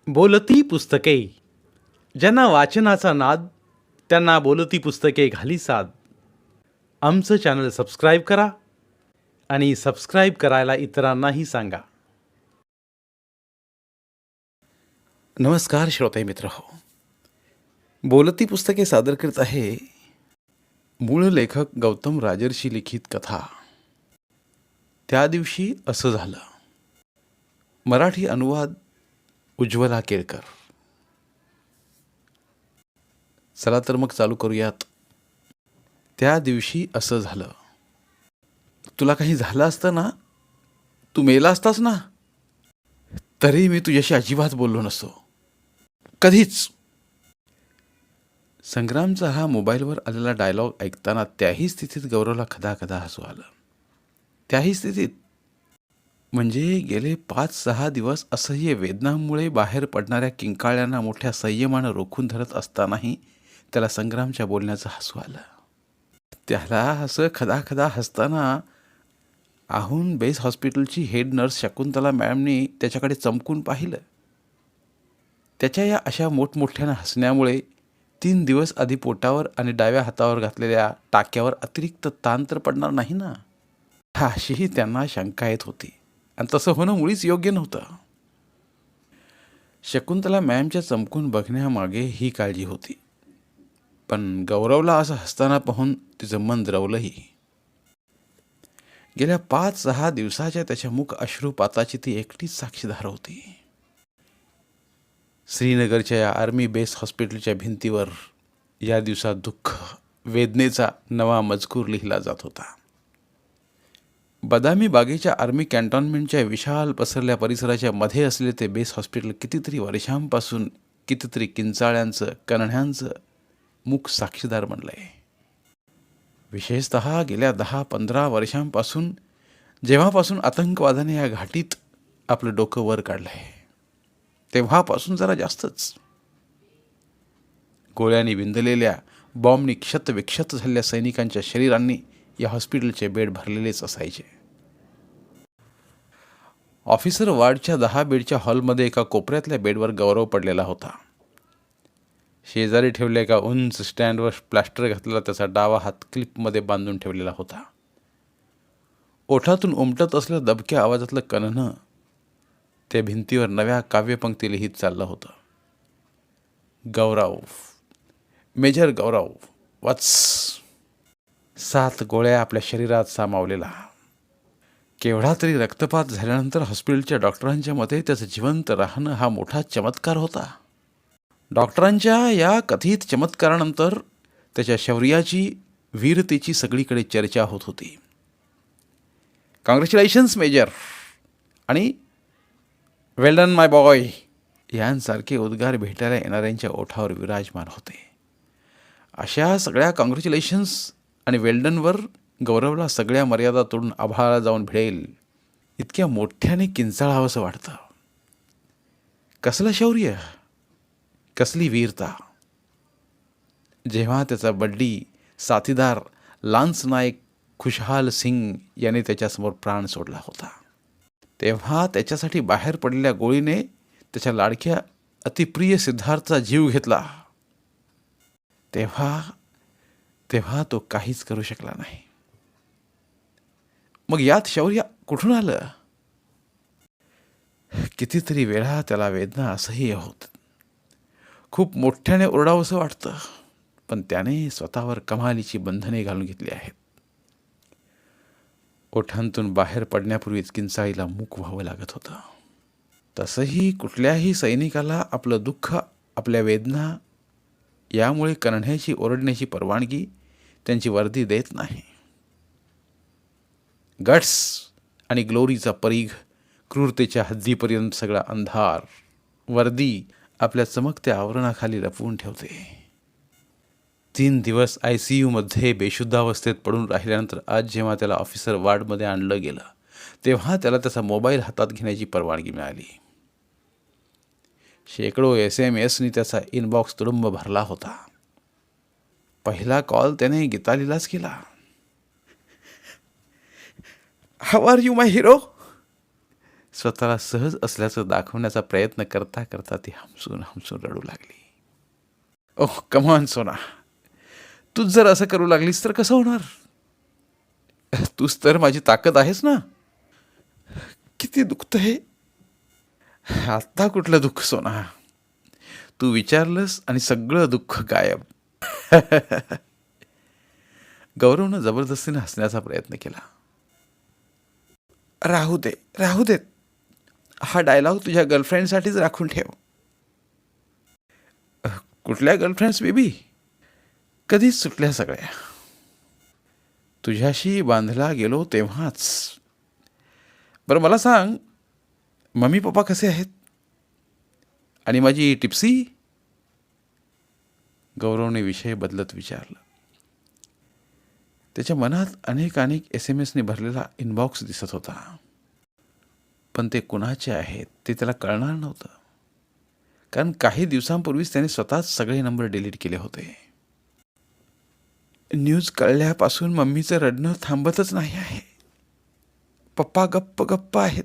बोलती पुस्तके. ज्यांना वाचनाचा नाद त्यांना बोलती पुस्तके घाली साद. आमचं चॅनल सबस्क्राईब करा आणि सबस्क्राईब करायला इतरांनाही सांगा. नमस्कार श्रोते मित्र हो. बोलती पुस्तके सादर करत आहे मूळ लेखक गौतम राजर्षी लिखित कथा त्या दिवशी असं झालं. मराठी अनुवाद उज्ज्वला केळकर. चला तर मग चालू करूयात. त्या दिवशी असं झालं. तुला काही झालं असतं ना, तू मेला असतास ना, तरी मी तुझ्याशी अजिबात बोललो नसतो, कधीच. संग्रामचा हा मोबाईलवर आलेला डायलॉग ऐकताना त्याही स्थितीत गौरवला खदाखदा हसू आलं. त्याही स्थितीत म्हणजे गेले 5-6 दिवस असह्य वेदनांमुळे बाहेर पडणाऱ्या किंकाळ्यांना मोठ्या संयमानं रोखून धरत असतानाही त्याला संग्रामच्या बोलण्याचं हसू आलं. त्याला असं खदाखदा हसताना आहून बेस हॉस्पिटलची हेड नर्स शकुंतला मॅमनी त्याच्याकडे चमकून पाहिलं. त्याच्या या अशा मोठमोठ्यानं हसण्यामुळे 3 दिवस आधी पोटावर आणि डाव्या हातावर घातलेल्या टाक्यावर अतिरिक्त ताण तर पडणार नाही ना, अशीही त्यांना शंका येत होती. आणि तसं होणं मुळीच योग्य नव्हतं. शकुंतला मॅमच्या चमकून बघण्यामागे ही काळजी होती. पण गौरवला असं हसताना पाहून तिचं मन द्रवलंही. गेल्या 5-6 दिवसाच्या त्याच्या मुख अश्रुपाताची ती एकटीच साक्षीदार होती. श्रीनगरच्या या आर्मी बेस हॉस्पिटलच्या भिंतीवर या दिवसात दुःख, वेदनेचा नवा मजकूर लिहिला जात होता. बदामी बागेच्या आर्मी कॅन्टॉन्मेंटच्या विशाल पसरल्या परिसराच्या मध्ये असलेले ते बेस हॉस्पिटल कितीतरी वर्षांपासून कितीतरी किंचाळ्यांचं, कण्हण्यांचं मुख साक्षीदार बनलंय. विशेषतः गेल्या 10-15 वर्षांपासून, जेव्हापासून आतंकवादाने या घाटीत आपलं डोकं वर काढलंय, तेव्हापासून जरा जास्तच. गोळ्यांनी विंधलेल्या, बॉम्बनी क्षतविक्षत झालेल्या सैनिकांच्या शरीरांनी या हॉस्पिटलचे बेड भरलेलेच असायचे. ऑफिसर वार्डच्या 10 बेडच्या हॉलमध्ये एका कोपऱ्यातल्या बेडवर गौरव पडलेला होता. शेजारी ठेवलेल्या एका उंच स्टँडवर प्लास्टर घातलेला त्याचा डावा हात क्लिपमध्ये बांधून ठेवलेला होता. ओठातून उमटत असलेल्या दबक्या आवाजातलं कणनं त्या भिंतीवर नव्या काव्यपंक्ती लिहित चाललं होतं. गौरव, मेजर गौरव वत्स. 7 गोळ्या आपल्या शरीरात सामावलेला. केवढा तरी रक्तपात झाल्यानंतर हॉस्पिटलच्या डॉक्टरांच्या मते त्याचं जिवंत राहणं हा मोठा चमत्कार होता. डॉक्टरांच्या या कथित चमत्कारानंतर त्याच्या शौर्याची, वीरतेची सगळीकडे चर्चा होत होती. कॉंग्रॅच्युलेशन्स मेजर आणि वेल डन माय बॉय यांसारखे उद्गार भेटायला येणाऱ्यांच्या ओठावर विराजमान होते. अशा सगळ्या कॉंग्रॅच्युलेशन्स आणि वेल्डनवर गौरवला सगळ्या मर्यादा तोडून आभाळाला जाऊन भिडेल इतक्या मोठ्याने किंचाळावंसं वाटतं. कसलं शौर्य, कसली वीरता. जेव्हा त्याचा बड्डी साथीदार लान्स नायक खुशहाल सिंग याने त्याच्यासमोर प्राण सोडला होता, तेव्हा त्याच्यासाठी बाहेर पडलेल्या गोळीने त्याच्या लाडक्या अतिप्रिय सिद्धार्थचा जीव घेतला, तेव्हा तो काहीच करू शकला नाही. मग यात शौर्य कुठून आलं? कितीतरी वेळा त्याला वेदना असह्य होत. खूप मोठ्याने ओरडावंसं वाटतं, पण त्याने स्वतःवर कमालीची बंधने घालून घेतली आहेत. ओठांतून बाहेर पडण्यापूर्वीच किंचाळीला मूक व्हावं लागत होतं. तसंही कुठल्याही सैनिकाला आपलं दुःख, आपल्या वेदना यामुळे कणण्याची, ओरडण्याची परवानगी त्यांची वर्दी देत नाही. गट्स आणि ग्लोरीचा परीघ, क्रूरतेच्या हद्दीपर्यंत सगळा अंधार वर्दी आपल्या चमकत्या आवरणाखाली लपवून ठेवते. 3 दिवस ICUमध्ये बेशुद्धावस्थेत पडून राहिल्यानंतर आज जेव्हा त्याला ऑफिसर वार्डमध्ये आणलं गेलं, तेव्हा त्याला त्याचा मोबाईल हातात घेण्याची परवानगी मिळाली. शेकडो SMS त्याचा इनबॉक्स तुडुंब भरला होता. पहिला कॉल त्याने गीतालीलाच केला. How are you my hero? स्वतःला सहज असल्याचं दाखवण्याचा प्रयत्न करता करता ती हमसून हमसून रडू लागली. ओह कमॉन सोना, तूच जर असं करू लागलीस तर कसं होणार? तूच तर माझी ताकद आहेस ना. किती दुखतंय. आता कुठलं दुःख सोना, तू विचारलंस आणि सगळं दुःख गायब. गौरवनं जबरदस्तीने हसण्याचा प्रयत्न केला. राहू दे राहू देत, हा डायलॉग तुझ्या गर्लफ्रेंडसाठीच राखून ठेव. कुठल्या गर्लफ्रेंड्स बेबी? कधीच सुटल्या सगळ्या. तुझ्याशी बांधला गेलो तेव्हाच. बरं मला सांग, मम्मी पप्पा कसे आहेत? आणि माझी टिप्सी? गौरवने विषय बदलत विचारलं. त्याच्या मनात अनेक SMS ने भरलेला इनबॉक्स दिसत होता, पण ते कुणाचे आहेत ते त्याला कळणार नव्हतं, कारण काही दिवसांपूर्वीच त्याने स्वतःच सगळे नंबर डिलीट केले होते. न्यूज कळल्यापासून मम्मीचं रडणं थांबतच नाही आहे. पप्पा गप्प गप्प आहेत.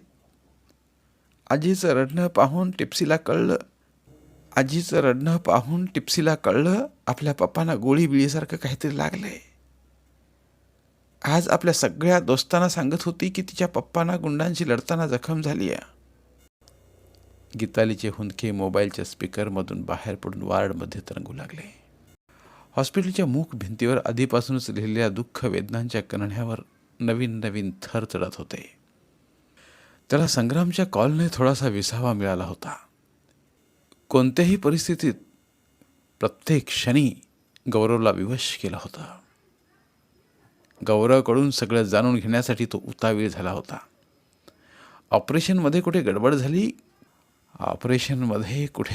आजीचं रडणं पाहून टिप्सीला कळलं आपल्या पप्पांना गोळी बिळीसारखं काहीतरी लागलंय. आज आपल्या सगळ्या दोस्तांना सांगत होती की तिच्या पप्पांना गुंडांशी लढताना जखम झाली आहे. गीतालीचे हुंदके मोबाईलच्या स्पीकरमधून बाहेर पडून वार्डमध्ये तरंगू लागले. हॉस्पिटलच्या मूक भिंतीवर आधीपासूनच लिहिलेल्या दुःख वेदनांच्या कणण्यावर नवीन नवीन थर चढत होते. त्याला संग्रामच्या कॉलने थोडासा विसावा मिळाला होता. कोणत्याही परिस्थितीत प्रत्येक क्षणी गौरवला विवश केलं होतं. गौरवकडून सगळं जाणून घेण्यासाठी तो उतावीळ झाला होता. ऑपरेशनमध्ये कुठे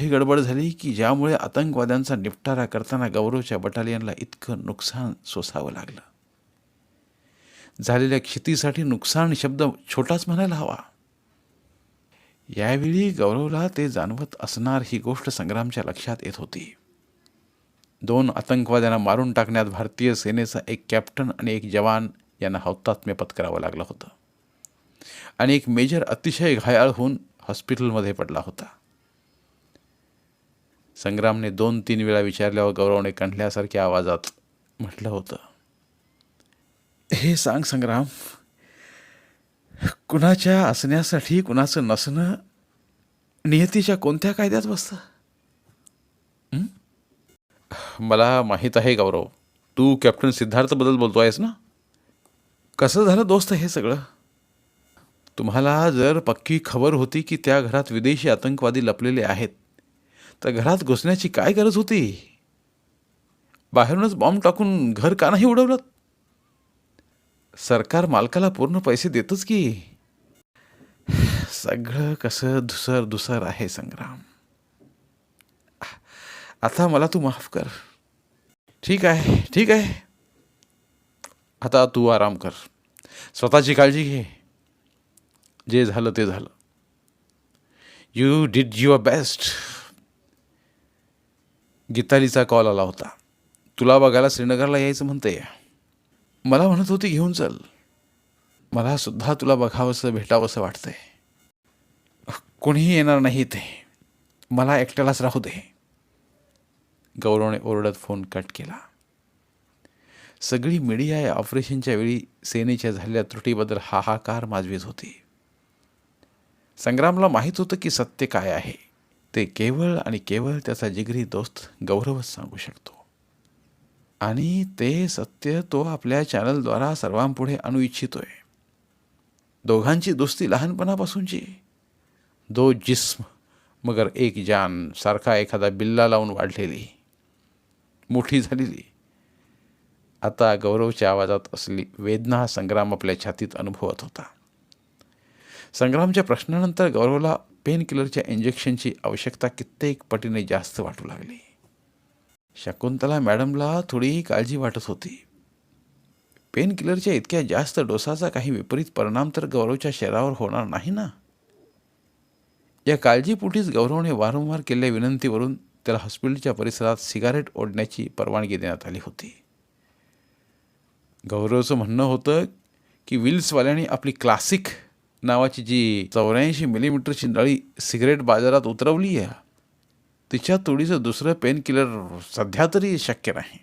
गडबड झाली की ज्यामुळे आतंकवाद्यांचा निपटारा करताना गौरवच्या बटालियनला इतकं नुकसान सोसावं लागलं. झालेल्या क्षतीसाठी नुकसान शब्द छोटाच म्हणायला हवा. यावेळी गौरवला ते जाणवत असणार ही गोष्ट संग्रामच्या लक्षात येत होती. 2 आतंकवाद्यांना मारून टाकण्यात भारतीय सेनेचा एक कॅप्टन आणि एक जवान यांना हौतात्म्य पत्करावं लागलं होतं, आणि एक मेजर अतिशय घायाळ होऊन हॉस्पिटलमध्ये पडला होता. संग्रामने 2-3 वेळा विचारल्यावर गौरवने कंठल्यासारख्या आवाजात म्हटलं होतं, हे सांग संग्राम, कुणाच्या असण्यासाठी कुणाचं नसणं नियतीच्या कोणत्या कायद्यात बसतं? मला माहीत आहे गौरव, तू कॅप्टन सिद्धार्थबद्दल बोलतो आहेस ना. कसं झालं दोस्त हे सगळं? तुम्हाला जर पक्की खबर होती की त्या घरात विदेशी आतंकवादी लपलेले आहेत, तर घरात घुसण्याची काय गरज होती? बाहेरूनच बॉम्ब टाकून घर का नाही उडवलं? सरकार मालकाला पूर्ण पैसे देतच की. सगळं कसं धुसर आहे संग्राम. आता मला तू माफ कर. ठीक आहे. आता तू आराम कर, स्वतःची काळजी घे. जे झालं ते झालं. You did your best. गीतालीचा कॉल आला होता. तुला बघायला श्रीनगरला यायचं म्हणते. मला म्हणत होती घेऊन चल. मला सुद्धा तुला बघावंसं भेटावंसं वाटतंय. कोणीही येणार नाही ते, मला एकट्यालाच राहू दे. गौरवने ओरडत फोन कट केला. सगळी मीडिया या ऑपरेशनच्या वेळी सेनेच्या झालेल्या त्रुटीबद्दल हाहाकार माजवीत होती. संग्रामला माहीत होतं की सत्य काय आहे ते केवळ आणि केवळ त्याचा जिगरी दोस्त गौरवच सांगू शकतो, आणि ते सत्य तो आपल्या चॅनलद्वारा सर्वांपुढे आणू इच्छितोय. दोघांची दोस्ती लहानपणापासूनची. 2 जिस्म मगर एक जान सारखा एखादा बिल्ला लावून वाढलेली, मोठी झालेली. आता गौरवच्या आवाजात असली वेदना संग्राम आपल्या छातीत अनुभवत होता. संग्रामच्या प्रश्नानंतर गौरवला पेन किलरच्या इंजेक्शनची आवश्यकता कित्येक पटीने जास्त वाटू लागली. शकुंतला मॅडमला थोडीही काळजी वाटत होती. पेन किलरच्या इतक्या जास्त डोसाचा काही विपरीत परिणाम तर गौरवच्या शरीरावर होणार नाही ना. या काळजीपोटीच गौरवने वारंवार केलेल्या विनंतीवरून त्याला हॉस्पिटलच्या परिसरात सिगारेट ओढण्याची परवानगी देण्यात आली होती. गौरवचं म्हणणं होतं की विल्सवाल्यांनी आपली क्लासिक नावाची जी 84 मिलीमीटरची नळी सिगरेट बाजारात उतरवली आहे, तिच्या तोडीचं दुसरं पेन किलर सध्या तरी शक्य नाही.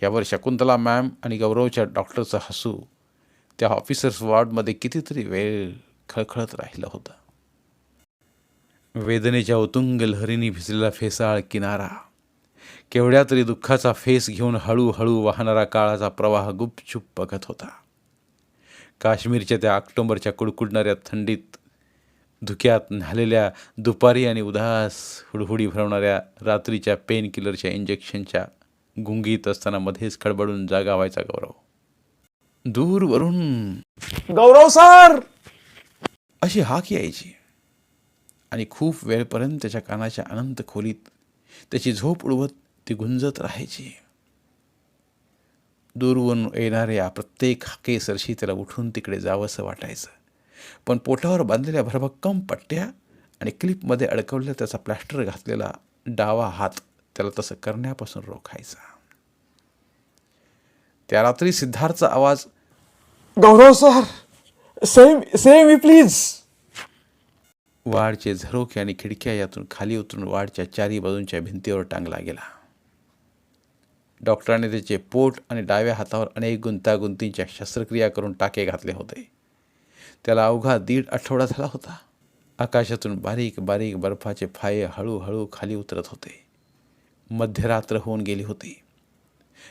यावर शकुंतला मॅम आणि गौरवच्या डॉक्टरचं हसू त्या ऑफिसर्स वॉर्डमध्ये कितीतरी वेळ खळखळत राहिलं होतं. वेदनेच्या उतुंग लहरीने भिजलेला फेसाळ किनारा, केवढ्या तरी दुःखाचा फेस घेऊन हळूहळू वाहणारा काळाचा प्रवाह गुपचूप बघत होता. काश्मीरच्या त्या ऑक्टोबरच्या कुडकुडणाऱ्या थंडीत, धुक्यात न्हालेल्या दुपारी आणि उदास हुडहुडी भरवणाऱ्या रात्रीच्या पेन किलरच्या इंजेक्शनच्या गुंगीत असताना मध्येच खडबडून जागा व्हायचा गौरव. दूरवरून गौरव सर अशी हाक यायची आणि खूप वेळपर्यंत त्याच्या कानाच्या अनंत खोलीत त्याची झोप उडवत ती गुंजत राहायची. दूरवरून येणाऱ्या प्रत्येक हाकेसरशी त्याला उठून तिकडे जावंसं वाटायचं, पण पोटावर बांधलेल्या भरभक्कम पट्ट्या आणि क्लिपमध्ये अडकवलेला त्याचा प्लॅस्टर घातलेला डावा हात त्याला तसं करण्यापासून रोखायचा. त्या रात्री सिद्धार्थचा आवाज, गौरव सर सेम मी प्लीज. वाडचे झरोके आणि खिडक्या यातून खाली उतरून वाडच्या चारी बाजूंच्या भिंतीवर टांगला गेला. डॉक्टरांनी त्याचे पोट आणि डाव्या हातावर अनेक गुंतागुंतींच्या शस्त्रक्रिया करून टाके घातले होते. त्याला अवघा 1.5 आठवडा झाला होता. आकाशातून बारीक बारीक बर्फाचे फाये हळूहळू खाली उतरत होते. मध्यरात्र होऊन गेली होती.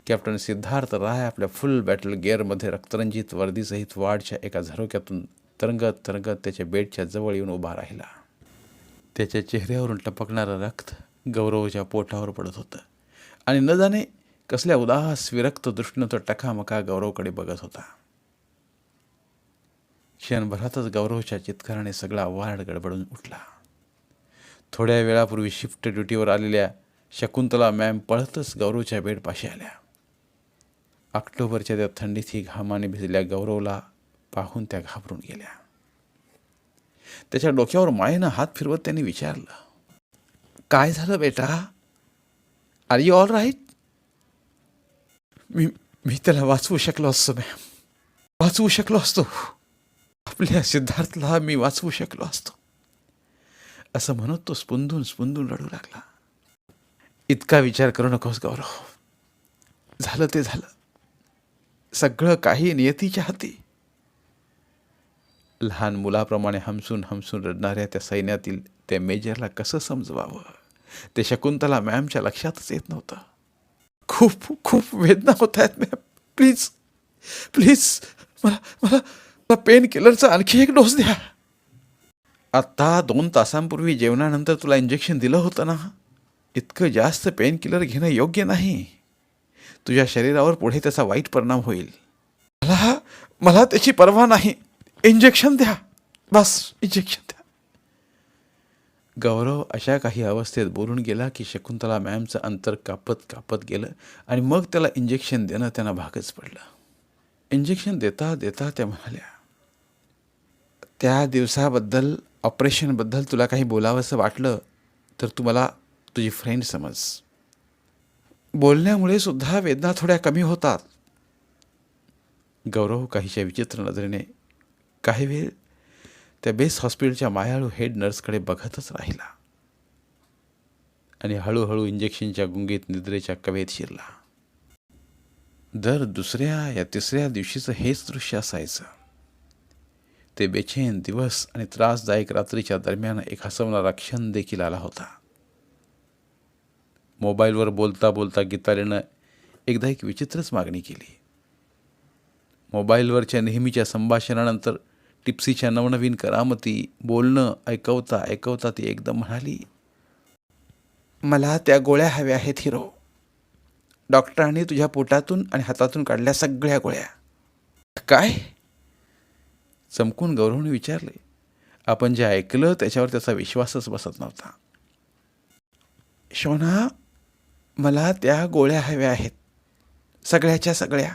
कॅप्टन सिद्धार्थ राय आपल्या फुल बॅटल गिअरमध्ये रक्तरंजित वर्दीसहित वाडच्या एका झरोक्यातून तरंगत तरंगत त्याच्या बेडच्या जवळ येऊन उभा राहिला. त्याच्या चेहऱ्यावरून टपकणारं रक्त गौरवच्या पोटावर पडत होतं आणि न जाणे कसल्या उदास विरक्त दृष्टीनं तो टकामका गौरवकडे बघत होता. क्षणभरातच गौरवच्या चित्काराने सगळा वार्ड गडबडून उठला. थोड्या वेळापूर्वी शिफ्ट ड्युटीवर आलेल्या शकुंतला मॅम पळतच गौरवच्या बेडपाशी आल्या. ऑक्टोबरच्या त्या थंडीतही घामाने भिजलेल्या गौरवला पाहून त्या घाबरून गेल्या. त्याच्या डोक्यावर मायेनं हात फिरवत त्यांनी विचारलं, काय झालं बेटा? Are you all right? मी त्याला वाचवू शकलो असतो मॅम, वाचवू शकलो असतो. आपल्या सिद्धार्थला मी वाचवू शकलो असतो, असं म्हणत तो स्पुंदून स्पुंदून रडू लागला. इतका विचार करू नकोस गौरव, झालं ते झालं. सगळं काही नियतीच्या हाती. लहान मुलाप्रमाणे हमसून हमसून रडणाऱ्या त्या सैन्यातील त्या मेजरला कसं समजवावं ते शकुंतला मॅमच्या लक्षातच येत नव्हतं. खूप खूप वेदना होत आहेत मॅम, प्लीज प्लीज मला पेन किलरचा आणखी एक डोस द्या. आत्ता 2 तासांपूर्वी जेवणानंतर तुला इंजेक्शन दिलं होतं ना, इतकं जास्त पेन किलर घेणं योग्य नाही. तुझ्या शरीरावर पुढे त्याचा वाईट परिणाम होईल. मला त्याची पर्वा नाही. इंजेक्शन द्या, बस इंजेक्शन द्या. गौरव अशा काही अवस्थेत बोलून गेला की शकुंतला मॅमचं अंतर कापत कापत गेलं आणि मग त्याला इंजेक्शन देणं त्यांना भागच पडलं. इंजेक्शन देता देता त्या म्हणाल्या, त्या दिवसाबद्दल, ऑपरेशनबद्दल तुला काही बोलावंसं वाटलं तर तू मला तुझी फ्रेंड समज. बोलण्यामुळे सुद्धा वेदना थोड्या कमी होतात. गौरव काहीशा विचित्र नजरेने काही वेळ त्या बेस हॉस्पिटलच्या मायाळू हेड नर्सकडे बघतच राहिला आणि हळूहळू इंजेक्शनच्या गुंगीत निद्रेच्या कवेत शिरला. दर दुसऱ्या या तिसऱ्या दिवशीचं हेच दृश्य असायचं. ते बेचैन दिवस आणि त्रासदायक रात्रीच्या दरम्यान एक हसवणारा क्षण देखील आला होता. मोबाईलवर बोलता बोलता गीतालीनं एकदा एक विचित्रच मागणी केली. मोबाईलवरच्या नेहमीच्या संभाषणानंतर टिप्सीच्या नवनवीन करामती बोलणं ऐकवता ऐकवता ती एकदम म्हणाली, मला त्या गोळ्या हव्या आहेत हिरो. डॉक्टरांनी तुझ्या पोटातून आणि हातातून काढल्या सगळ्या गोळ्या. काय? चमकून गौरवने विचारले. आपण जे ऐकलं त्याच्यावर त्याचा विश्वासच बसत नव्हता. शोना, मला त्या गोळ्या हव्या आहेत, सगळ्याच्या सगळ्या,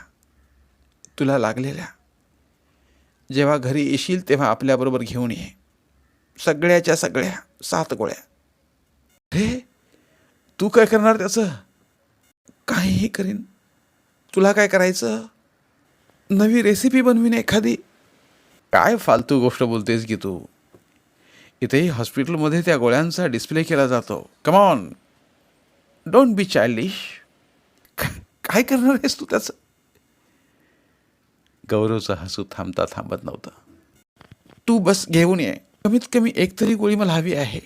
तुला लागलेल्या. जेव्हा घरी येशील तेव्हा आपल्याबरोबर घेऊन ये. सगळ्याच्या सगळ्या 7 गोळ्या. अरे, तू काय करणार त्याचं? काहीही करीन. तुला काय करायचं? नवी रेसिपी बनवीन एखादी. काय फालतू गोष्ट बोलतेस की तू? इथेही हॉस्पिटलमध्ये त्या गोळ्यांचा डिस्प्ले केला जातो. Come on, don't be childish. काय करणार आहेस तू त्याचं? गौरवचं हसू थांबता थांबत नव्हतं. तू बस घेऊन ये, कमीत कमी एक तरी गोळी मला हवी आहे.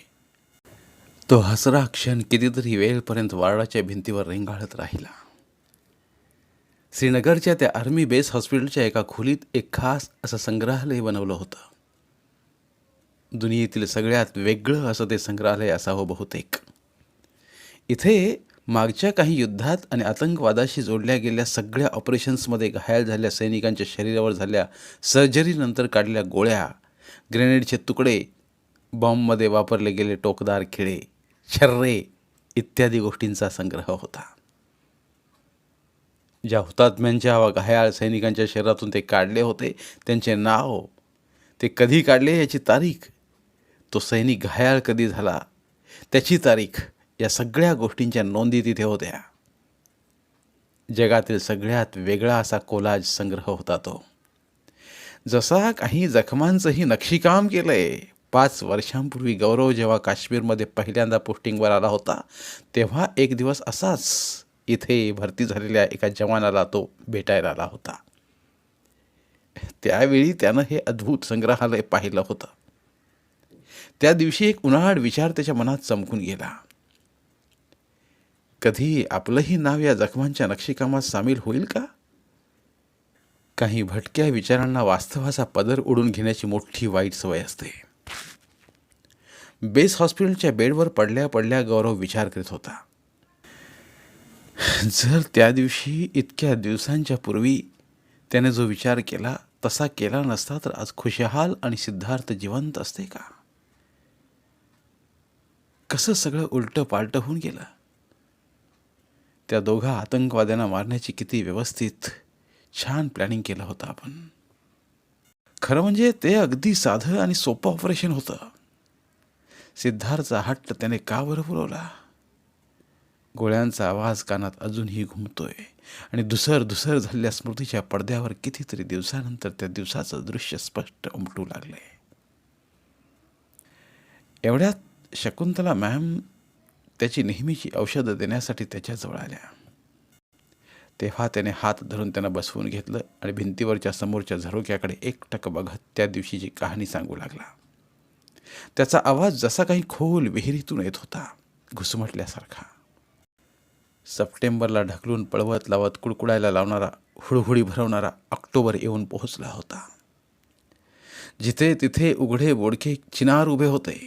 तो हसरा क्षण कितीतरी वेळपर्यंत वार्डाच्या भिंतीवर रेंगाळत राहिला. श्रीनगरच्या त्या आर्मी बेस हॉस्पिटलच्या एका खोलीत एक खास असं संग्रहालय बनवलं होतं. दुनियेतील सगळ्यात वेगळं असं ते संग्रहालय असावं बहुतेक. इथे मागच्या काही युद्धात आणि आतंकवादाशी जोडल्या गेलेल्या सगळ्या ऑपरेशन्समध्ये घायल झालेल्या सैनिकांच्या शरीरावर झालेल्या सर्जरीनंतर काढलेल्या गोळ्या, ग्रेनेडचे तुकडे, बॉम्बमध्ये वापरले गेले टोकदार खिळे, छर्रे इत्यादी गोष्टींचा संग्रह होता. ज्या हुतात्म्यांच्या व घायाळ सैनिकांच्या शरीरातून ते काढले होते त्यांचे नाव, ते कधी काढले याची तारीख, तो सैनिक घायाळ कधी झाला त्याची तारीख, या सगळ्या गोष्टींच्या नोंदी तिथे होत्या. जगातील सगळ्यात वेगळा असा कोलाज संग्रह होता तो. जसा काही जखमांचंही नक्षीकाम केलंय. 5 वर्षांपूर्वी गौरव जेव्हा काश्मीरमध्ये पहिल्यांदा पोस्टिंगवर आला होता तेव्हा एक दिवस असाच इथे भरती झालेल्या एका जवानाला तो भेटायला आला होता. त्यावेळी त्यानं हे अद्भुत संग्रहालय पाहिलं होतं. त्या दिवशी एक उन्हाळ विचार त्याच्या मनात चमकून गेला. कधी आपलंही नाव या जखमांच्या नक्षीकामात सामील होईल का? काही भटक्या विचारांना वास्तवाचा पदर उडून घेण्याची मोठी वाईट सवय असते. बेस हॉस्पिटलच्या बेडवर पडल्या पडल्या गौरव विचार करीत होता. जर त्या दिवशी इतक्या दिवसांच्या पूर्वी त्याने जो विचार केला तसा केला नसता तर आज खुशहाल आणि सिद्धार्थ जिवंत असते का? कसं सगळं उलटं पालटं होऊन गेलं. त्या दोघा आतंकवाद्यांना मारण्याची किती व्यवस्थित छान प्लॅनिंग केलं होतं आपण. खरं म्हणजे ते अगदी साधं आणि सोपं ऑपरेशन होतं. सिद्धार्थचा हट्ट त्याने का बरं पुरवला? गोळ्यांचा आवाज कानात अजूनही घुमतोय आणि धुसर धुसर झालेल्या स्मृतीच्या पडद्यावर कितीतरी दिवसानंतर त्या दिवसाचं दृश्य स्पष्ट उमटू लागले. एवढ्यात शकुंतला मॅम त्याची नेहमीची औषधं देण्यासाठी त्याच्याजवळ आल्या. तेव्हा त्याने हात धरून त्यांना बसवून घेतलं आणि भिंतीवरच्या समोरच्या झरोक्याकडे एकटक बघत त्या दिवशीची कहाणी सांगू लागला. त्याचा आवाज जसा काही खोल विहिरीतून येत होता, घुसमटल्यासारखा. सप्टेंबरला ढकलून पळवत लावत कुडकुडायला लावणारा, हुडहुडी भरवणारा ऑक्टोबर येऊन पोहोचला होता. जिथे तिथे उघडे बोडके चिनार उभे होते.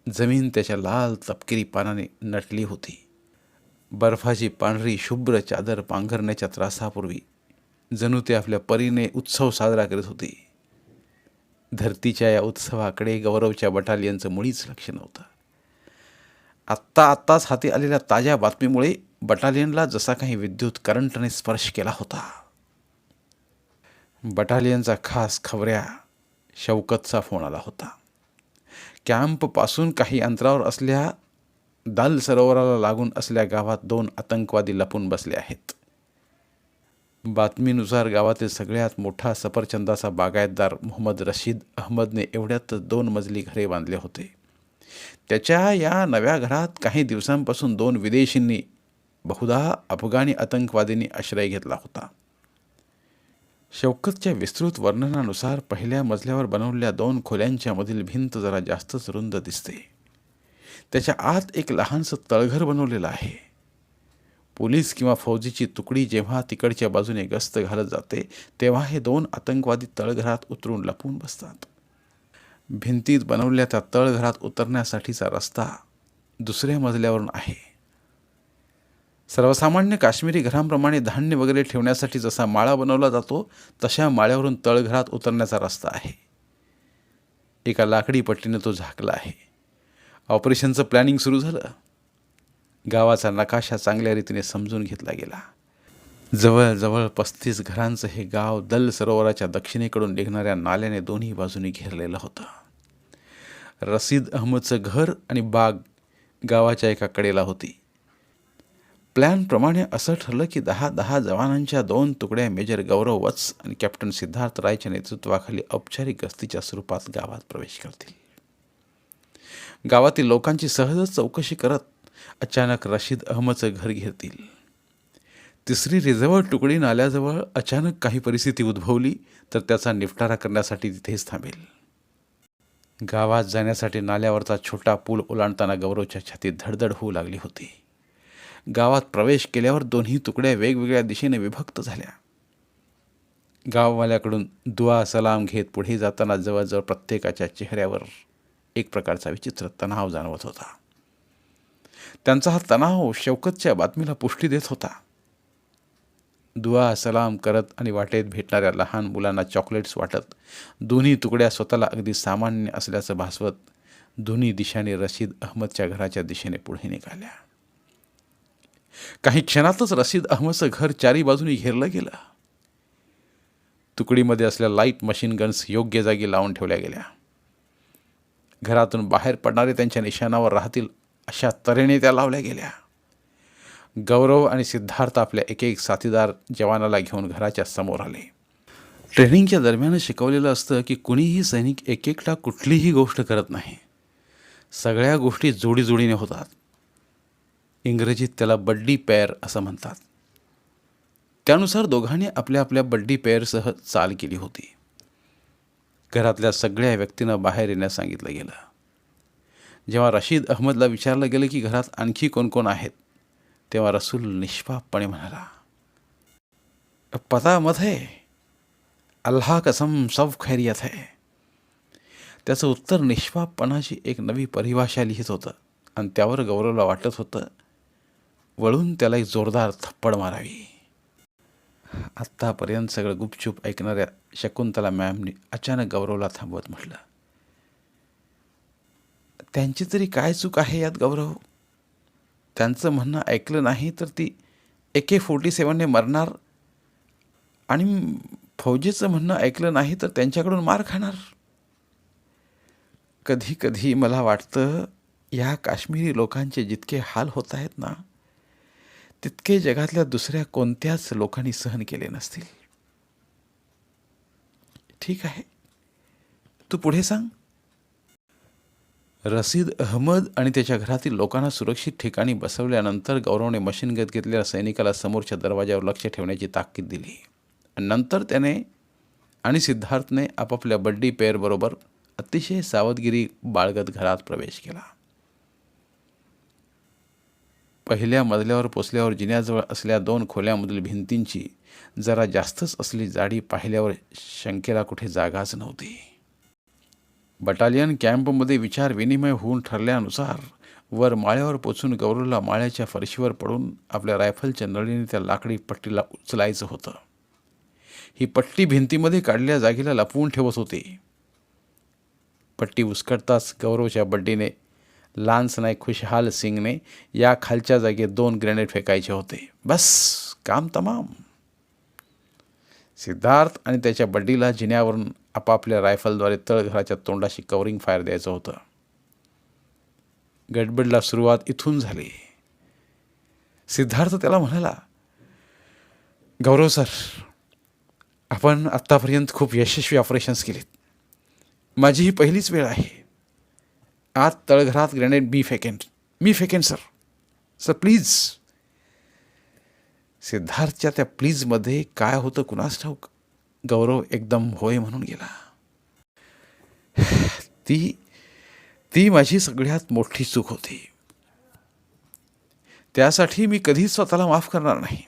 जमीन त्याच्या लाल तपकिरी पानाने नटली होती. बर्फाची पांढरी शुभ्र चादर पांघरण्याच्या त्रासापूर्वी जणू ते आपल्या परीने उत्सव साजरा करत होती. धरतीच्या या उत्सवाकडे गौरवच्या बटालियनचं मुळीच लक्ष नव्हतं. आत्ताच हाती आलेल्या ताज्या बातमीमुळे बटालियनला जसा काही विद्युत करंटने स्पर्श केला होता. बटालियनचा खास खबऱ्या शौकतचा फोन आला होता. कॅम्पपासून काही अंतरावर असलेल्या दाल सरोवराला लागून असलेल्या गावात 2 आतंकवादी लपून बसले आहेत. बातमीनुसार गावातील सगळ्यात मोठा सफरचंदाचा बागायतदार मोहम्मद रशीद अहमदने एवढ्यातच 2 मजली घरे बांधले होते. त्याच्या या नव्या घरात काही दिवसांपासून 2 विदेशींनी, बहुधा अफगाणी आतंकवादींनी आश्रय घेतला होता. शौकतच्या विस्तृत वर्णनानुसार पहिल्या मजल्यावर बनवलेल्या 2 खोल्यांच्या मधील भिंत जरा जास्तच रुंद दिसते. त्याच्या आत एक लहानसं तळघर बनवलेलं आहे. पोलीस किंवा फौजीची तुकडी जेव्हा तिकडच्या बाजूने गस्त घालत जाते तेव्हा हे 2 आतंकवादी तळघरात उतरून लपून बसतात. भिंतीत बनवलेल्या त्या तळघरात उतरण्यासाठीचा रस्ता दुसऱ्या मजल्यावरून आहे. सर्वसामान्य काश्मीरी घरांप्रमाणे धान्य वगैरे ठेवण्यासाठी जसा माळा बनवला जातो तशा माळ्यावरून तळघरात उतरण्याचा रस्ता आहे. एका लाकडी पट्टीने तो झाकला आहे. ऑपरेशनचं प्लॅनिंग सुरू झालं. गावाचा नकाशा चांगल्या रीतीने समजून घेतला गेला. जवळजवळ 35 घरांचं हे गाव दल सरोवराच्या दक्षिणेकडून निघणाऱ्या नाल्याने दोन्ही बाजूनी घेरलेलं होतं. रशीद अहमदचं घर आणि बाग गावाच्या एका कडेला होती. प्लॅनप्रमाणे असं ठरलं की 10-10 जवानांच्या 2 तुकड्या मेजर गौरव वत्स आणि कॅप्टन सिद्धार्थ रायच्या नेतृत्वाखाली औपचारिक गस्तीच्या स्वरूपात गावात प्रवेश करतील. गावातील लोकांची सहजच चौकशी करत अचानक रशीद अहमदचं घर घेतील. तिसरी रिझर्व्ह तुकडी नाल्याजवळ अचानक काही परिस्थिती उद्भवली तर त्याचा निपटारा करण्यासाठी तिथेच थांबेल. गावात जाण्यासाठी नाल्यावरचा छोटा पूल ओलांडताना गौरवच्या छातीत धडधड होऊ लागली होती. गावात प्रवेश केल्यावर दोन्ही तुकड्या वेगवेगळ्या दिशेने विभक्त झाल्या. गाववाल्याकडून दुआ सलाम घेत पुढे जाताना जवळजवळ प्रत्येकाच्या चेहऱ्यावर एक प्रकारचा विचित्र तणाव जाणवत होता. त्यांचा हा तणाव शौकतच्या बातमीला पुष्टी देत होता. दुआ सलाम करत आणि वाटेत भेटणाऱ्या लहान मुलांना चॉकलेट्स वाटत दोन्ही तुकड्या स्वतःला अगदी सामान्य असल्याचं भासवत दोन्ही दिशांनी रशीद अहमदच्या घराच्या दिशेने पुढे निघाल्या. काही क्षणातच रशीद अहमदचं घर चारी बाजूनी घेरलं गेलं. तुकडीमध्ये असलेल्या लाईट मशीन गन्स योग्य जागी लावून ठेवल्या गेल्या. घरातून बाहेर पडणारे त्यांच्या निशाणावर राहतील अशा तऱ्हेने त्या लावल्या गेल्या. गौरव आणि सिद्धार्थ आपल्या एक एक साथीदार जवानाला घेऊन घराच्या समोर आले. ट्रेनिंगच्या दरम्यान शिकवलेलं असतं की कुणीही सैनिक एक-एकटा कुठलीही गोष्ट करत नाही. सगळ्या गोष्टी जोडीजोडीने होतात. इंग्रजीत त्याला बड्डी पेअर असं म्हणतात. त्यानुसार दोघांनी आपल्या आपल्या बड्डी पेअरसह चाल केली होती. घरातल्या सगळ्या व्यक्तींना बाहेर येण्यास सांगितलं गेलं. जेव्हा रशीद अहमदला विचारलं गेलं की घरात आणखी कोण कोण आहेत तेव्हा रसूल निष्पापपणे म्हणाला, पता मत है, अल्लाह कसम सब खैरियत है. त्याचं उत्तर निष्पापपणाची एक नवी परिभाषा लिहित होतं आणि त्यावर गौरवला वाटत होतं वळून त्याला एक जोरदार थप्पड मारावी. आत्तापर्यंत सगळं गुपचूप ऐकणाऱ्या शकुंतला मॅमने अचानक गौरवला थांबवत म्हटलं, त्यांची तरी काय चूक आहे यात गौरव? त्यांचं म्हणणं ऐकलं नाही तर ती AK-47ने मरणार आणि फौजेचं म्हणणं ऐकलं नाही तर त्यांच्याकडून मार खाणार. कधी कधी मला वाटतं या काश्मीरी लोकांचे जितके हाल होत आहेत ना तितके जगातल्या दुसऱ्या कोणत्याच लोकांनी सहन केले नसतील. ठीक आहे, तू पुढे सांग. रशीद अहमद आणि त्याच्या घरातील लोकांना सुरक्षित ठिकाणी बसवल्यानंतर गौरवने मशीनगत घेतलेल्या सैनिकाला समोरच्या दरवाजावर लक्ष ठेवण्याची ताकीद दिली. नंतर त्याने आणि सिद्धार्थने आपापल्या बड्डी पेअरबरोबर अतिशय सावधगिरी बाळगत घरात प्रवेश केला. पहिल्या मजल्यावर पोचल्यावर जिन्याजवळ असलेल्या 2 खोल्यामधील भिंतींची जरा जास्तच असली जाडी पाहिल्यावर शंकेला कुठे जागाच नव्हती. बटालियन कॅम्पमध्ये विचार विनिमय होऊन ठरल्यानुसार वर माळ्यावर पोचून गौरवला माळ्याच्या फरशीवर पडून आपल्या रायफलच्या नळीने त्या लाकडी पट्टीला उचलायचं होतं. ही पट्टी भिंतीमध्ये काढलेल्या जागेला लपवून ठेवत होती. पट्टी उचकटताच गौरवच्या बड्डीने लान्स नाईक खुशहाल सिंगने या खालच्या जागेत 2 ग्रेनेड फेकायचे होते. बस काम तमाम. सिद्धार्थ आणि त्याच्या बड्डीला जिन्यावरून आपापल्या रायफलद्वारे तळघराच्या तोंडाशी कवरिंग फायर द्यायचं होतं. गडबडला सुरुवात इथून झाली. सिद्धार्थ त्याला म्हणाला, गौरव सर, आपण आत्तापर्यंत खूप यशस्वी ऑपरेशन्स केलीत. माझी ही पहिलीच वेळ आहे. आत तळघरात ग्रेनेड मी फेकेन सर. Sir please. सिद्धार्थच्या त्या प्लीजमध्ये काय होतं कुणास ठाऊक. गौरव एकदम होय म्हणून गेला. ती माझी सगळ्यात मोठी चूक होती. त्यासाठी मी कधीच स्वतःला माफ करणार नाही.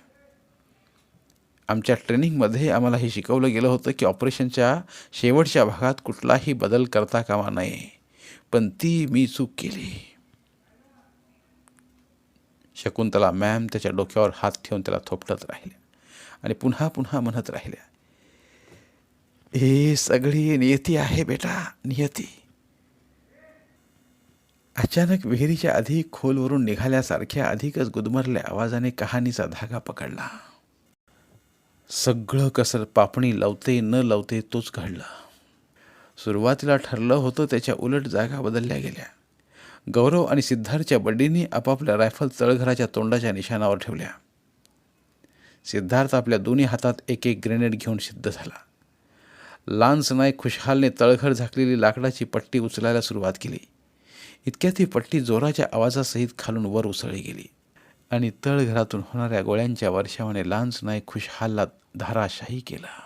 आमच्या ट्रेनिंगमध्ये आम्हाला हे शिकवलं गेलं होतं की ऑपरेशनच्या शेवटच्या भागात कुठलाही बदल करता कामा नये, पण ती मी चूक केली. शकुंतला मॅम त्याच्या डोक्यावर हात ठेवून त्याला थोपटत राहिल्या आणि पुन्हा पुन्हा म्हणत राहिल्या, हे सगळी नियती आहे बेटा, नियती. अचानक विहिरीच्या अधिक खोलवरून निघाल्यासारख्या अधिकच गुदमरल्या आवाजाने कहाणीचा धागा पकडला. सगळं कसर पापणी लवते न लवते तोच घडला. सुरुवातीला ठरलं होतं त्याच्या उलट जागा बदलल्या गेल्या. गौरव आणि सिद्धार्थच्या बड्डींनी आपापल्या रायफल तळघराच्या तोंडाच्या निशाणावर ठेवल्या. सिद्धार्थ आपल्या दोन्ही हातात एक एक ग्रेनेड घेऊन सिद्ध झाला. लान्स नाईक खुशहालने तळघर झाकलेली लाकडाची पट्टी उचलायला सुरुवात केली. इतक्यात ही पट्टी जोराच्या आवाजासहित खालून वर उसळली गेली आणि तळघरातून होणाऱ्या गोळ्यांच्या वर्षावाने लान्स नाईक खुशहालला धाराशाही केला.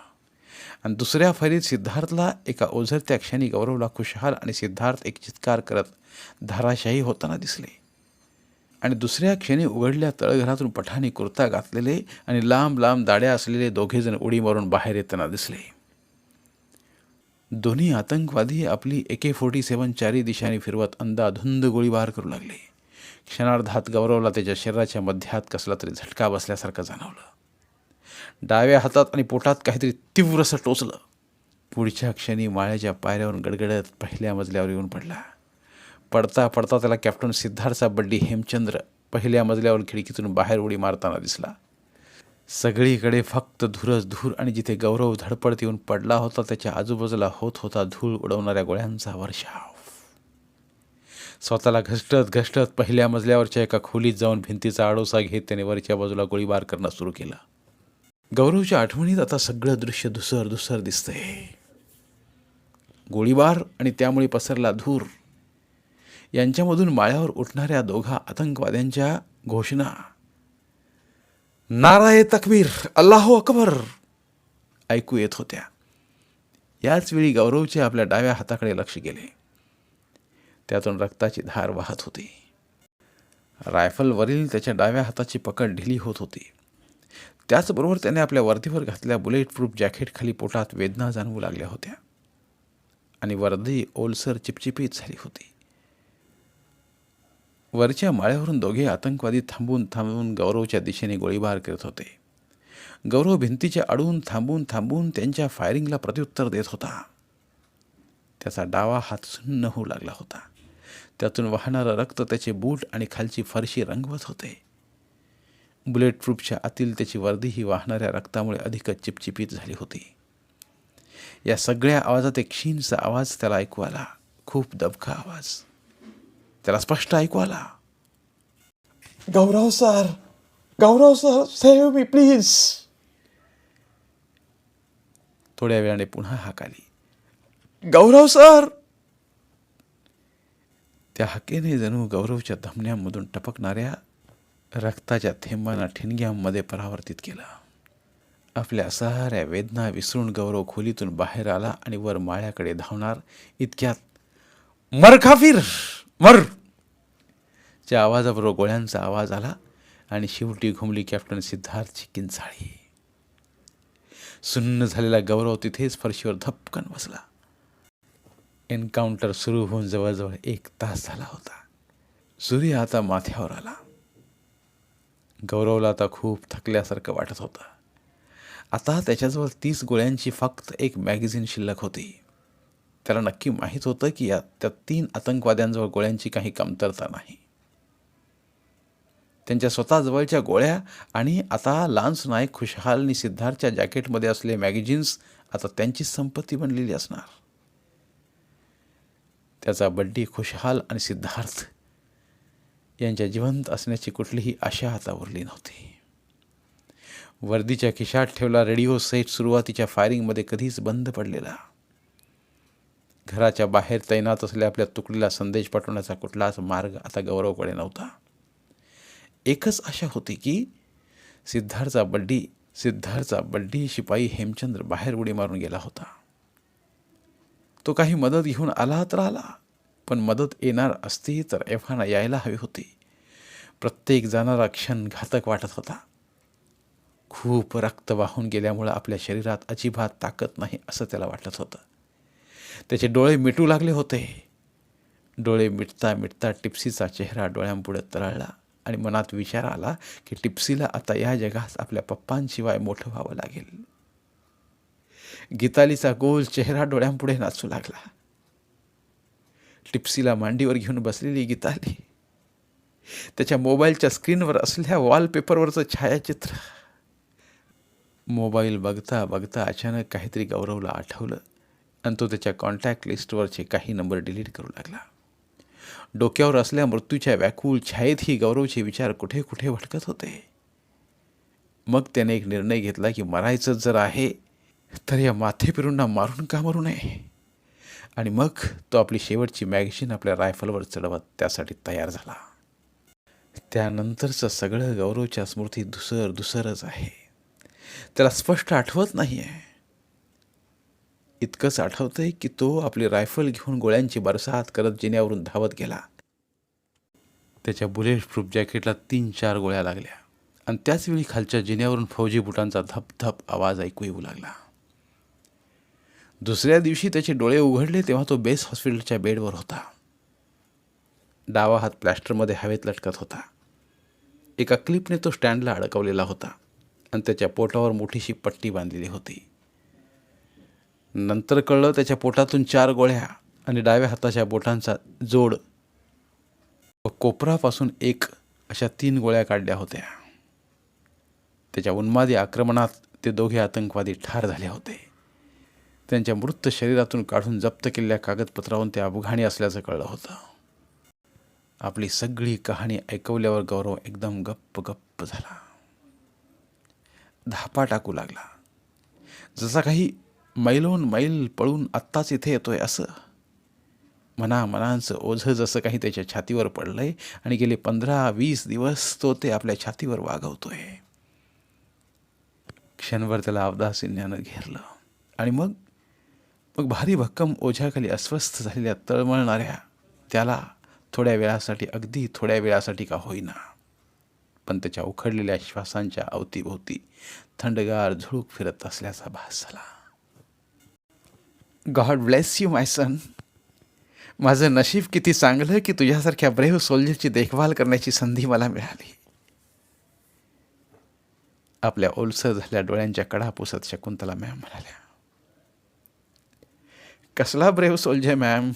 आणि दुसऱ्या फैरीत सिद्धार्थला एका ओझरत्या क्षणी गौरवला खुशहाल आणि सिद्धार्थ एक चित्कार करत धाराशाही होताना दिसले. आणि दुसऱ्या क्षणी उघडल्या तळघरातून पठाणी कुर्ता घातलेले आणि लांब लांब दाड्या असलेले दोघेजण उडी मारून बाहेर येताना दिसले. दोन्ही आतंकवादी आपली AK-47 चारी दिशांनी फिरवत अंदाधुंद गोळीबार करू लागले. क्षणार्धात गौरवला त्याच्या शरीराच्या मध्यात कसला तरी झटका बसल्यासारखं जाणवलं. डाव्या हातात आणि पोटात काहीतरी तीव्रसं टोचलं. पुढच्या क्षणी माळ्याच्या पायऱ्यावरून गडगडत पहिल्या मजल्यावर येऊन पडला. पडता पडता त्याला कॅप्टन सिद्धार्थचा बड्डी हेमचंद्र पहिल्या मजल्यावर खिडकीतून बाहेर उडी मारताना दिसला. सगळीकडे फक्त धूरच धूर आणि जिथे गौरव धडपडत येऊन पडला होता त्याच्या आजूबाजूला होत होता धूळ उडवणाऱ्या गोळ्यांचा वर्षाव. स्वतःला घसटत घसटत पहिल्या मजल्यावरच्या एका खोलीत जाऊन भिंतीचा आडोसा घेत त्याने वरच्या बाजूला गोळीबार करणं सुरू केलं. गौरवच्या आठवणीत आता सगळं दृश्य धुसर धुसर दिसतंय. गोळीबार आणि त्यामुळे पसरला धूर यांच्यामधून माळ्यावर उठणाऱ्या दोघा आतंकवाद्यांच्या घोषणा, नाराए तकबीर, अल्लाहू अकबर ऐकू येत होत्या. याच वेळी गौरवचे आपल्या डाव्या हाताकडे लक्ष गेले. त्यातून रक्ताची धार वाहत होती. रायफलवरील त्याच्या डाव्या हाताची पकड ढिली होत होती. त्याचबरोबर त्याने आपल्या वर्दीवर घातलेल्या बुलेट प्रूफ जॅकेटखाली पोटात वेदना जाणवू लागल्या होत्या आणि वर्दी ओलसर चिपचिपीत झाली होती. वरच्या माळ्यावरून दोघे आतंकवादी थांबून थांबून गौरवच्या दिशेने गोळीबार करत होते. गौरव भिंतीच्या आडून थांबून थांबून त्यांच्या फायरिंगला प्रत्युत्तर देत होता. त्याचा डावा हात सुन्न होऊ लागला होता. त्यातून वाहणारं रक्त त्याचे बूट आणि खालची फरशी रंगवत होते. बुलेट प्रूफच्या आतील त्याची वर्दी ही वाहणाऱ्या रक्तामुळे अधिकच चिपचिपीत झाली होती. या सगळ्या आवाजात एक क्षीणसा आवाज त्याला ऐकू आला. खूप दबका आवाज त्याला स्पष्ट ऐकू आला. गौरव सर, सेव्ह मी प्लीज. थोड्या वेळाने पुन्हा हाक आली, गौरव सर. त्या हाकेने जणू गौरवच्या धमन्यांमधून टपकणाऱ्या रक्ताच्या थेंबांना ठिणग्यांमध्ये परावर्तित केलं. आपल्या साऱ्या वेदना विसरून गौरव खोलीतून बाहेर आला आणि वर माळ्याकडे धावणार इतक्यात मर काफिर मर च्या आवाजाबरोबर गोळ्यांचा आवाज आला आणि शेवटी घुमली कॅप्टन सिद्धार्थची किंचाळी. सुन्न झालेला गौरव तिथेच फरशीवर धपकन बसला. एन्काउंटर सुरू होऊन जवळजवळ 1 तास झाला होता. सूर्य आता माथ्यावर आला. गौरवला आता खूप थकल्यासारखं वाटत होतं. आता त्याच्याजवळ 30 गोळ्यांची फक्त एक मॅगझिन शिल्लक होती. त्याला नक्की माहीत होतं की त्या 3 आतंकवाद्यांजवळ गोळ्यांची काही कमतरता नाही. त्यांच्या स्वतःजवळच्या गोळ्या आणि आता लान्स नाईक खुशहालनी सिद्धार्थच्या जॅकेटमध्ये असलेले मॅगझिन्स आता त्यांचीच संपत्ती बनलेली असणार. त्याचा बड्डी खुशहाल आणि सिद्धार्थ यांच्या जिवंत असण्याची कुठलीही आशा आता उरली नव्हती. वर्दीच्या खिशात ठेवला रेडिओ सेट सुरुवातीच्या फायरिंगमध्ये कधीच बंद पडलेला. घराच्या बाहेर तैनात असलेल्या आपल्या तुकडीला संदेश पाठवण्याचा कुठलाच मार्ग आता गौरवकडे नव्हता. एकच आशा होती की सिद्धार्थचा बड्डी शिपाई हेमचंद्र बाहेर उडी मारून गेला होता. तो काही मदत घेऊन आला तर आला, पण मदत येणार असती तर एव्हाना यायला हवी होती. प्रत्येक जाणारा क्षण घातक वाटत होता. खूप रक्त वाहून गेल्यामुळं आपल्या शरीरात अजिबात ताकद नाही असं त्याला वाटत होतं. त्याचे डोळे मिटू लागले होते. डोळे मिटता मिटता टिप्सीचा चेहरा डोळ्यांपुढे तरळला आणि मनात विचार आला की टिप्सीला आता या जगात आपल्या पप्पांशिवाय मोठं व्हावं लागेल. गीतालीचा गोल चेहरा डोळ्यांपुढे नाचू लागला. टिप्सीला मांडीवर घेऊन बसलेली गीताली, त्याच्या मोबाईलच्या स्क्रीनवर असलेल्या वॉलपेपरवरचं छायाचित्र. मोबाईल बघता बघता अचानक काहीतरी गौरवला आठवलं आणि तो त्याच्या कॉन्टॅक्ट लिस्टवरचे काही नंबर डिलीट करू लागला. डोक्यावर असल्या मृत्यूच्या व्याकुळ छायेतही गौरवचे विचार कुठे कुठे भटकत होते. मग त्याने एक निर्णय घेतला की मरायचंच जर आहे तर या माथेफिरूंना मारून का मरू नये. आणि मग तो आपली शेवटची मॅगझिन आपल्या रायफलवर चढवत त्यासाठी तयार झाला. त्यानंतरचं सगळं गौरवच्या स्मृती धुसरच आहे. त्याला स्पष्ट आठवत नाही आहे. इतकंच आठवतंय की तो आपली रायफल घेऊन गोळ्यांची बरसात करत जिन्यावरून धावत गेला. त्याच्या बुलेट प्रूफ जॅकेटला 3-4 गोळ्या लागल्या आणि त्याचवेळी खालच्या जिन्यावरून फौजी बुटांचा धपधप आवाज ऐकू येऊ लागला. दुसऱ्या दिवशी त्याचे डोळे उघडले तेव्हा तो बेस हॉस्पिटलच्या बेडवर होता. डावा हात प्लॅस्टरमध्ये हवेत लटकत होता. एका क्लिपने तो स्टँडला अडकवलेला होता आणि त्याच्या पोटावर मोठीशी पट्टी बांधलेली होती. नंतर कळलं त्याच्या पोटातून 4 गोळ्या आणि डाव्या हाताच्या बोटांचा जोड व कोपरापासून 1 अशा 3 गोळ्या काढल्या होत्या. त्याच्या उन्मादी आक्रमणात ते दोघे आतंकवादी ठार झाले होते. त्यांच्या मृत शरीरातून काढून जप्त केलेल्या कागदपत्रावरून ते अफगाणी असल्याचं कळलं होतं. आपली सगळी कहाणी ऐकवल्यावर गौरव एकदम गप्प झाला. धापा टाकू लागला. जसा काही मैलोन मैल पळून आत्ताच इथे येतोय असं. मनाचं ओझं जसं काही त्याच्या छातीवर पडलंय आणि गेले 15-20 दिवस तो ते आपल्या छातीवर वागवतोय. क्षणभर त्याला अवदासिन्यानं घेरलं आणि मग भारी भक्कम ओझ्याखाली अस्वस्थ झालेल्या तळमळणाऱ्या त्याला अगदी थोड्या वेळासाठी का होईना, पण त्याच्या उखडलेल्या श्वासांच्या अवतीभोवती थंडगार झुळूक फिरत असल्याचा भास झाला. God bless you my son. माझं नशीब किती चांगलं की तुझ्यासारख्या ब्रेव्ह सोल्जरची देखभाल करण्याची संधी मला मिळाली. आपल्या ओलसर झालेल्या डोळ्यांच्या कडा पुसत शकुंतला मॅम म्हणाल्या. कसला ब्रेव्ह सोल्जर मॅम.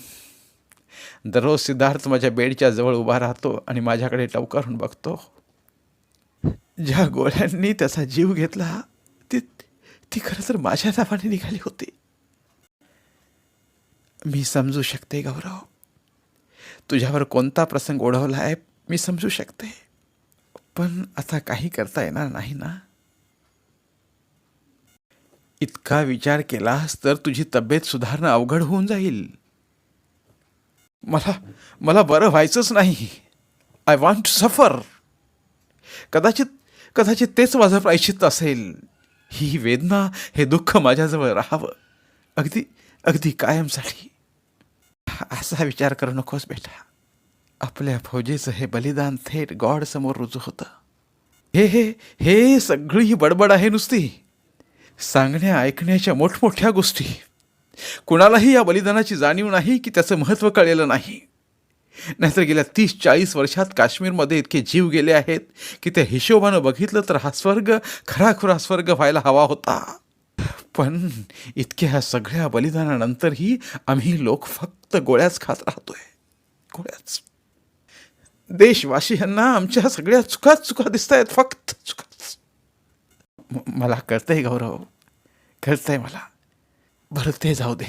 दररोज सिद्धार्थ माझ्या बेडच्या जवळ उभा राहतो आणि माझ्याकडे टवकारून बघतो. ज्या गोळ्यांनी त्याचा जीव घेतला ती खरं तर माझ्या नावाने निघाली होती. मी समजू शकते गौरव, तुझ्यावर कोणता प्रसंग ओढवला आहे मी समजू शकते, पण आता काही करता येणार नाही ना. इतका विचार केलास तर तुझी तब्येत सुधारणं अवघड होऊन जाईल. मला बरं व्हायचंच नाही. I want to suffer. कदाचित तेच माझं प्रायश्चित्त असेल. ही वेदना, हे दुःख माझ्याजवळ राहावं अगदी कायमसाठी. असा विचार करू नकोस बेटा. आपल्या फौजेचं हे बलिदान थेट गॉड समोर रुजू होतं. हे सगळी बडबड आहे नुसती. सांगण्या ऐकण्याच्या मोठमोठ्या गोष्टी. कुणालाही या बलिदानाची जाणीव नाही की त्याचं महत्त्व कळलेलं नाही. नाहीतर गेल्या 30-40 वर्षात काश्मीरमध्ये इतके जीव गेले आहेत की त्या हिशोबानं बघितलं तर हा स्वर्ग खराखुरा स्वर्ग व्हायला हवा होता. पण इतक्या सगळ्या बलिदानानंतरही आम्ही लोक फक्त गोळ्याच खात राहतोय. गोळ्याच. देशवासियांना आमच्या सगळ्या चुका दिसत आहेत, फक्त चुकाच. मला कळतंय गौरव, कळतंय मला. बरं ते जाऊ दे.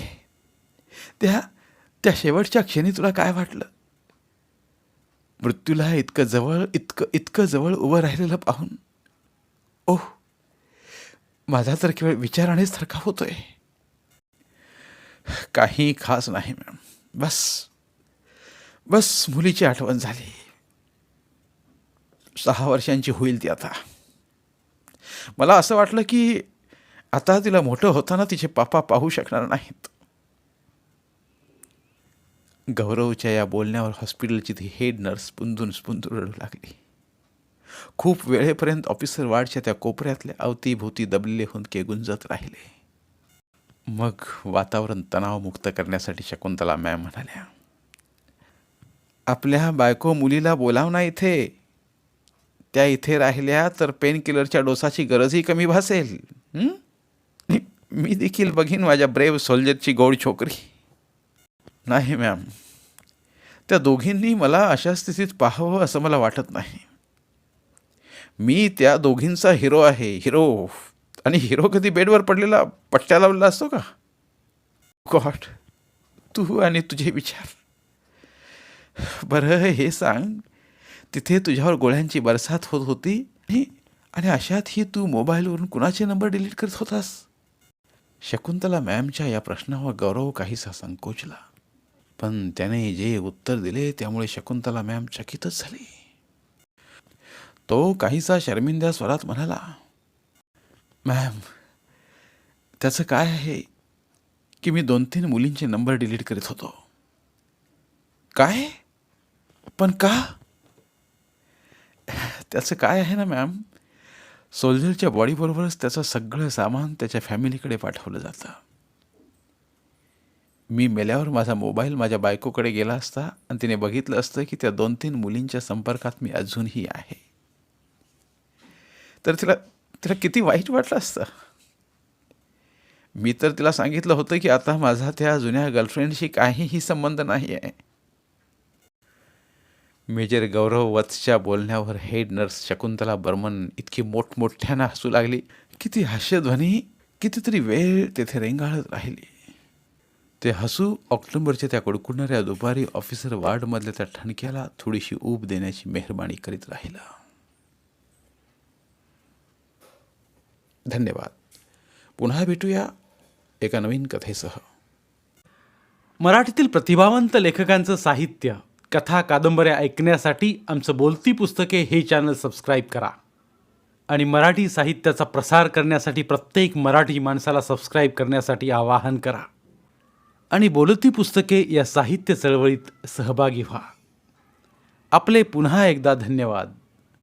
त्या शेवटच्या क्षणी तुला काय वाटलं? मृत्यूला इतकं जवळ उभं राहिलेलं पाहून. ओह, माझा तर केवळ विचारानेच थरका होतोय. काही खास नाही मॅम. बस मुलीची आठवण झाली. 6 वर्षांची होईल ती आता. मला असं वाटलं की आता तिला मोठं होताना तिचे पापा पाहू शकणार नाहीत. गौरवच्या या बोलण्यावर हॉस्पिटलची ती हेड नर्स स्पुंदून रडू लागली. खूप वेळेपर्यंत ऑफिसर वार्डच्या त्या कोपऱ्यातल्या अवतीभोवती दबलेले हुंदके गुंजत राहिले. मग वातावरण तणावमुक्त करण्यासाठी शकुंतला मॅम म्हणाल्या, आपल्या बायको मुलीला बोलाव ना इथे. त्या इथे राहिल्या तर पेन किलरच्या डोसाची गरजही कमी भासेल. मी देखील बघीन माझ्या ब्रेव्ह सोल्जरची गोड छोकरी. नाही मॅम, त्या दोघींनी मला अशा स्थितीत पाहावं असं मला वाटत नाही. मी त्या दोघींचा हिरो आहे, हिरो. आणि हिरो कधी बेडवर पडलेला पट्ट्या लावलेला असतो का? गॉड, तू आणि तुझे विचार. बरं हे सांग, तिथे तुझ्यावर गोळ्यांची बरसात होत होती आणि अशातही तू मोबाईलवरून कुणाचे नंबर डिलीट करत होतास? शकुंतला मॅमच्या या प्रश्नावर गौरव काहीसा संकोचला, पण त्याने जे उत्तर दिले त्यामुळे शकुंतला मॅम चकितच झाली. तो काहीसा शर्मिंद्या स्वरात म्हणाला, मॅम, त्याचं काय आहे की मी 2-3 मुलींचे नंबर डिलीट करीत होतो. काय? पण का? त्याचं काय आहे ना मॅम, सोल्जरच्या बॉडीबरोबरच त्याचं सगळं सामान त्याच्या फॅमिलीकडे पाठवलं जातं. मी मेल्यावर माझा मोबाईल माझ्या बायकोकडे गेला असता आणि तिने बघितलं असतं की त्या 2-3 मुलींच्या संपर्कात मी अजूनही आहे, तर तिला तिला किती वाईट वाटलं असतं. मी तर तिला सांगितलं होतं की आता माझा त्या जुन्या गर्लफ्रेंडशी काहीही संबंध नाही आहे. मेजर गौरव वत्सच्या बोलण्यावर हेड नर्स शकुंतला बर्मन इतकी मोठमोठ्यानं हसू लागली की ती हास्यध्वनी कितीतरी वेळ तेथे रेंगाळत राहिली. ते हसू ऑक्टोबरच्या त्या कुडकुडणाऱ्या दुपारी ऑफिसर वार्डमधल्या त्या ठणक्याला थोडीशी ऊब देण्याची मेहरबानी करीत राहिलं. धन्यवाद. पुन्हा भेटूया एका नवीन कथेसह. मराठीतील प्रतिभावंत लेखकांचं साहित्य, कथा, कादंबऱ्या ऐकण्यासाठी आमचं बोलती पुस्तके हे चॅनल सबस्क्राईब करा आणि मराठी साहित्याचा प्रसार करण्यासाठी प्रत्येक मराठी माणसाला सबस्क्राईब करण्यासाठी आवाहन करा आणि बोलती पुस्तके या साहित्य चळवळीत सहभागी व्हा. आपले पुन्हा एकदा धन्यवाद.